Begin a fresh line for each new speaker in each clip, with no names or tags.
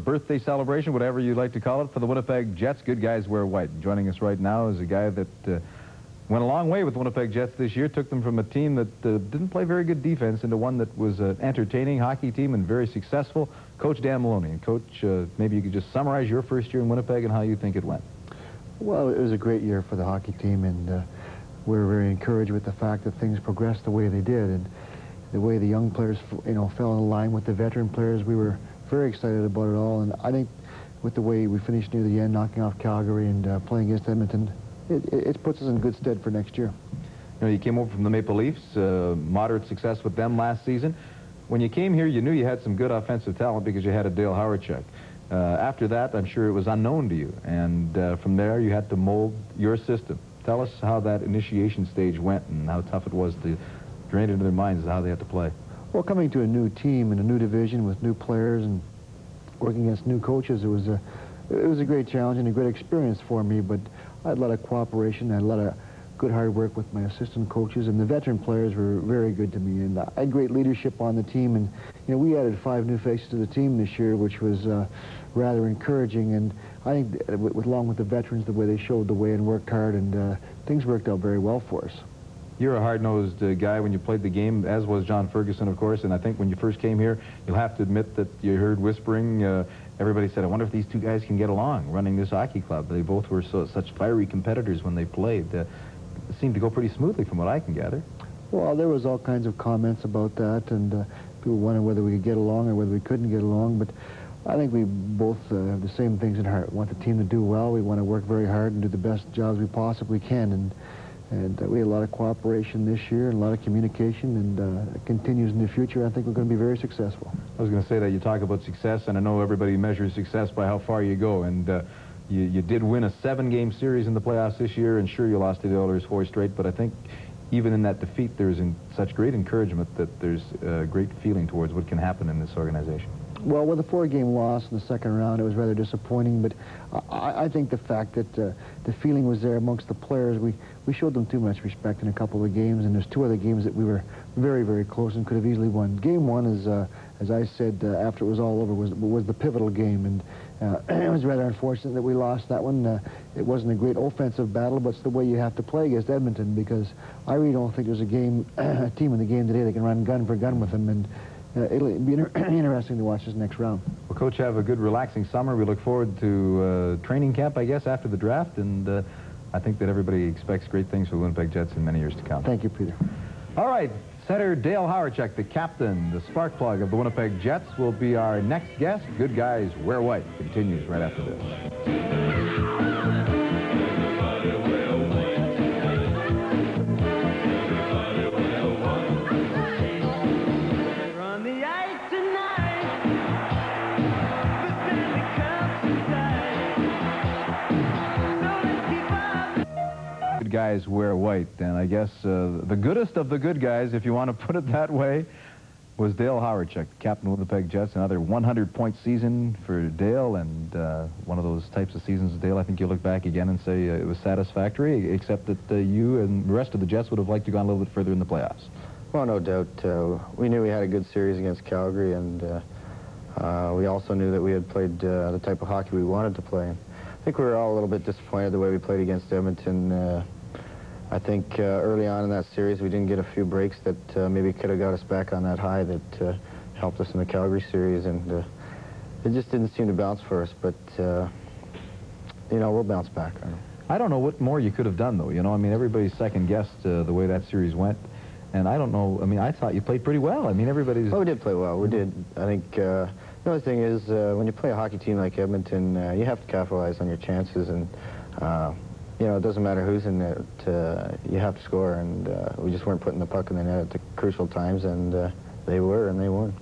birthday celebration, whatever you'd like to call it, for the Winnipeg Jets. Good guys wear white. Joining us right now is a guy that went a long way with the Winnipeg Jets this year, took them from a team that didn't play very good defense into one that was an entertaining hockey team and very successful. Coach Dan Maloney. And Coach, maybe you could just summarize your first year in Winnipeg and how you think it went.
Well, it was a great year for the hockey team, and we were very encouraged with the fact that things progressed the way they did, and the way the young players, fell in line with the veteran players. We were very excited about it all, and I think with the way we finished near the end, knocking off Calgary and playing against Edmonton, it puts us in good stead for next year.
You came over from the Maple Leafs, moderate success with them last season. When you came here, you knew you had some good offensive talent because you had a Dale Hawerchuk. After that, I'm sure it was unknown to you, and from there you had to mold your system. Tell us how that initiation stage went and how tough it was to drain into their minds how they had to play.
Well, coming to a new team in a new division with new players and working against new coaches, it was a great challenge and a great experience for me, but I had a lot of cooperation. I had a lot of good hard work with my assistant coaches, and the veteran players were very good to me, and I had great leadership on the team, and we added 5 new faces to the team this year, which was rather encouraging, and I think along with the veterans, the way they showed the way and worked hard, and things worked out very well for us.
You're a hard-nosed guy when you played the game, as was John Ferguson, of course, and I think when you first came here, you'll have to admit that you heard whispering. Everybody said, I wonder if these two guys can get along running this hockey club. They both were such fiery competitors when they played. It seemed to go pretty smoothly from what I can gather.
Well, there was all kinds of comments about that, and people wondering whether we could get along or whether we couldn't get along, but I think we both have the same things at heart. We want the team to do well. We want to work very hard and do the best jobs we possibly can, and we had a lot of cooperation this year and a lot of communication, and it continues in the future. I think we're going to be very successful.
I was going to say that you talk about success, and I know everybody measures success by how far you go, and you did win a 7-game series in the playoffs this year, and sure, you lost to the Oilers 4 straight, but I think even in that defeat, there's such great encouragement that there's a great feeling towards what can happen in this organization.
Well, with a 4-game loss in the second round, it was rather disappointing, but I think the fact that the feeling was there amongst the players, we showed them too much respect in a couple of games, and there's 2 other games that we were very, very close and could have easily won. Game 1 is, as I said after it was all over, was the pivotal game, and it was rather unfortunate that we lost that one. It wasn't a great offensive battle, but it's the way you have to play against Edmonton, because I really don't think there's a team in the game today that can run gun for gun with them, and it'll be interesting to watch this next round.
Well, Coach, have a good, relaxing summer. We look forward to training camp, I guess, after the draft, and I think that everybody expects great things for the Winnipeg Jets in many years to come.
Thank you, Peter.
All right, Setter Dale Hawerchuk, the captain, the spark plug of the Winnipeg Jets, will be our next guest. Good guys wear white continues right after this. Guys wear white, and I guess the goodest of the good guys, if you want to put it that way, was Dale Hawerchuk, captain of the Winnipeg Jets. Another 100-point season for Dale, and one of those types of seasons, Dale, I think you look back again and say it was satisfactory, except that you and the rest of the Jets would have liked to have gone a little bit further in the playoffs.
Well, no doubt. We knew we had a good series against Calgary, and we also knew that we had played the type of hockey we wanted to play. I think we were all a little bit disappointed the way we played against Edmonton. I think early on in that series we didn't get a few breaks that maybe could have got us back on that high that helped us in the Calgary series, and it just didn't seem to bounce for us, but we'll bounce back.
I don't know what more you could have done, though. I mean, everybody's second-guessed the way that series went, and I don't know. I mean, I thought you played pretty well. I mean, everybody's...
Oh, we did play well. We did. I think the other thing is when you play a hockey team like Edmonton, you have to capitalize on your chances, and it doesn't matter who's in it, you have to score, and we just weren't putting the puck in the net at the crucial times, and they were, and they won.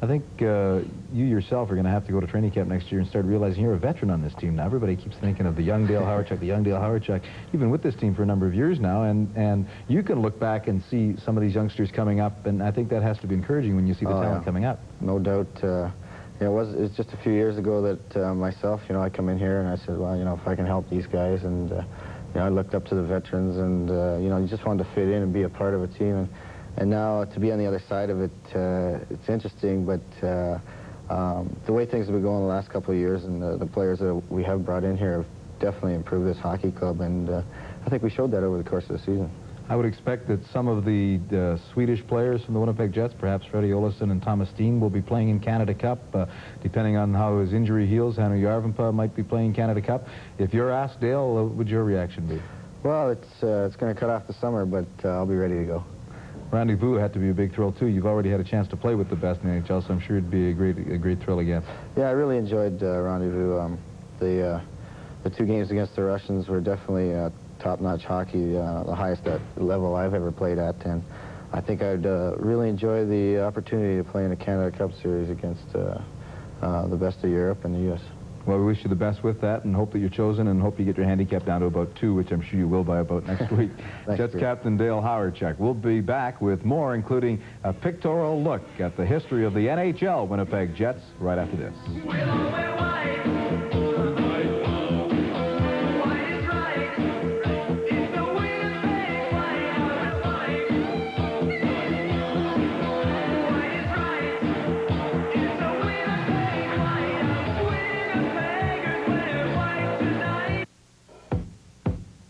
I think you yourself are going to have to go to training camp next year and start realizing you're a veteran on this team now. Everybody keeps thinking of the young Dale Hawerchuk, the young Dale Hawerchuk. You've been with this team for a number of years now, and you can look back and see some of these youngsters coming up, and I think that has to be encouraging when you see the talent coming up.
No doubt. It's just a few years ago that myself, I come in here and I said, well, if I can help these guys, and I looked up to the veterans, and you just wanted to fit in and be a part of a team, and now to be on the other side of it, it's interesting, but the way things have been going the last couple of years, and the players that we have brought in here have definitely improved this hockey club, and I think we showed that over the course of the season.
I would expect that some of the Swedish players from the Winnipeg Jets, perhaps Freddie Olsson and Thomas Steen, will be playing in Canada Cup. Depending on how his injury heals, Hannu Järvenpää might be playing Canada Cup. If you're asked, Dale, what would your reaction be?
Well, it's going to cut off the summer, but I'll be ready to go.
Rendezvous had to be a big thrill, too. You've already had a chance to play with the best in the NHL, so I'm sure it'd be a great thrill again.
Yeah, I really enjoyed Rendezvous. The 2 games against the Russians were definitely top-notch hockey, the highest level I've ever played at, and I think I'd really enjoy the opportunity to play in a Canada Cup series against the best of Europe and the U.S.
Well, we wish you the best with that and hope that you're chosen and hope you get your handicap down to about 2, which I'm sure you will by about next week. Jets captain Dale Hawerchuk. We'll be back with more, including a pictorial look at the history of the NHL Winnipeg Jets right after this.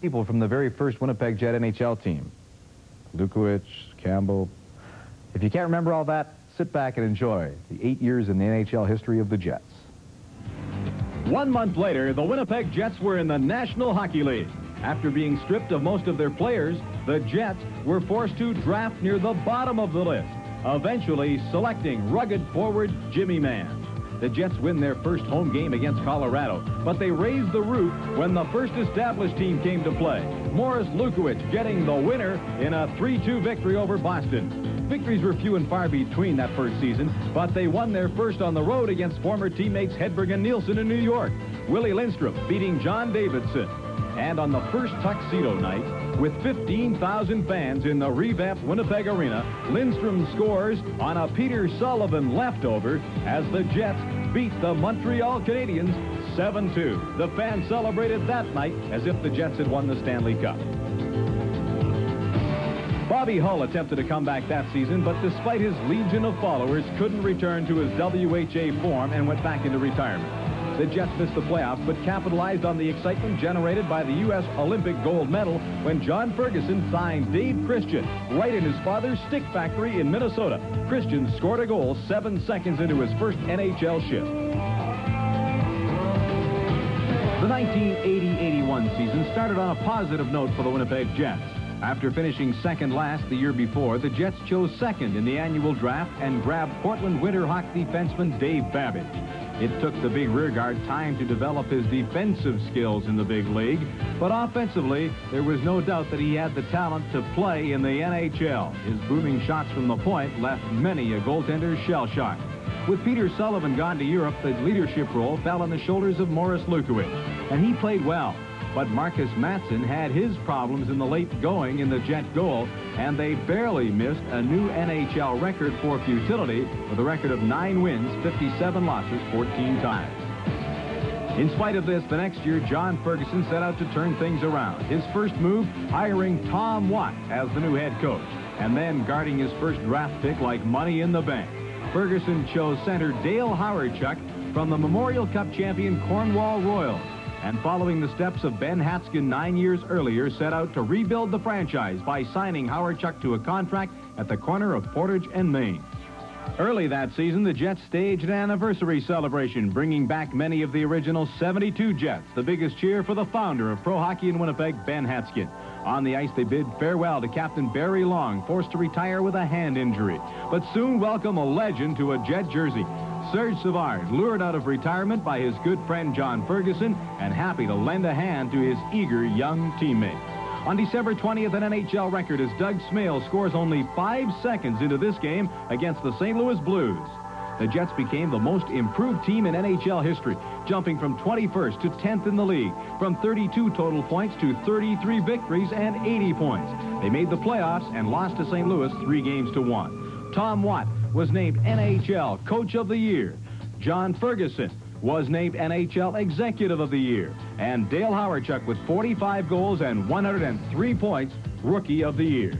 People from the very first Winnipeg Jet NHL team. Lukowicz, Campbell. If you can't remember all that, sit back and enjoy the 8 years in the NHL history of the Jets.
1 month later, the Winnipeg Jets were in the National Hockey League. After being stripped of most of their players, the Jets were forced to draft near the bottom of the list, eventually selecting rugged forward Jimmy Mann. The Jets win their first home game against Colorado, but they raised the roof when the first established team came to play. Morris Lukowicz getting the winner in a 3-2 victory over Boston. Victories were few and far between that first season, but they won their first on the road against former teammates Hedberg and Nielsen in New York. Willie Lindstrom beating John Davidson. And on the first tuxedo night, with 15,000 fans in the revamped Winnipeg Arena, Lindstrom scores on a Peter Sullivan leftover as the Jets beat the Montreal Canadiens 7-2. The fans celebrated that night as if the Jets had won the Stanley Cup. Bobby Hull attempted to come back that season, but despite his legion of followers, couldn't return to his WHA form and went back into retirement. The Jets missed the playoffs, but capitalized on the excitement generated by the U.S. Olympic gold medal when John Ferguson signed Dave Christian right in his father's stick factory in Minnesota. Christian scored a goal 7 seconds into his first NHL shift. The 1980-81 season started on a positive note for the Winnipeg Jets. After finishing second last the year before, the Jets chose second in the annual draft and grabbed Portland Winterhawk defenseman Dave Babbage. It took the big rearguard time to develop his defensive skills in the big league, but offensively, there was no doubt that he had the talent to play in the NHL. His booming shots from the point left many a goaltender shell-shocked. With Peter Sullivan gone to Europe, the leadership role fell on the shoulders of Morris Lukowicz, and he played well. But Marcus Matson had his problems in the late going in the Jet goal, and they barely missed a new NHL record for futility with a record of 9 wins, 57 losses, 14 times. In spite of this, the next year, John Ferguson set out to turn things around. His first move, hiring Tom Watt as the new head coach, and then guarding his first draft pick like money in the bank. Ferguson chose center Dale Hawerchuk from the Memorial Cup champion Cornwall Royals, and following the steps of Ben Hatskin 9 years earlier, set out to rebuild the franchise by signing Hawerchuk to a contract at the corner of Portage and Maine. Early that season, the Jets staged an anniversary celebration, bringing back many of the original 72 Jets, the biggest cheer for the founder of pro hockey in Winnipeg, Ben Hatskin. On the ice, they bid farewell to Captain Barry Long, forced to retire with a hand injury, but soon welcome a legend to a Jet jersey. Serge Savard, lured out of retirement by his good friend John Ferguson, and happy to lend a hand to his eager young teammate. On December 20th, an NHL record as Doug Smale scores only 5 seconds into this game against the St. Louis Blues. The Jets became the most improved team in NHL history, jumping from 21st to 10th in the league, from 32 total points to 33 victories and 80 points. They made the playoffs and lost to St. Louis 3-1. Tom Watt was named NHL Coach of the Year. John Ferguson was named NHL Executive of the Year. And Dale Hawerchuk, with 45 goals and 103 points, Rookie of the Year.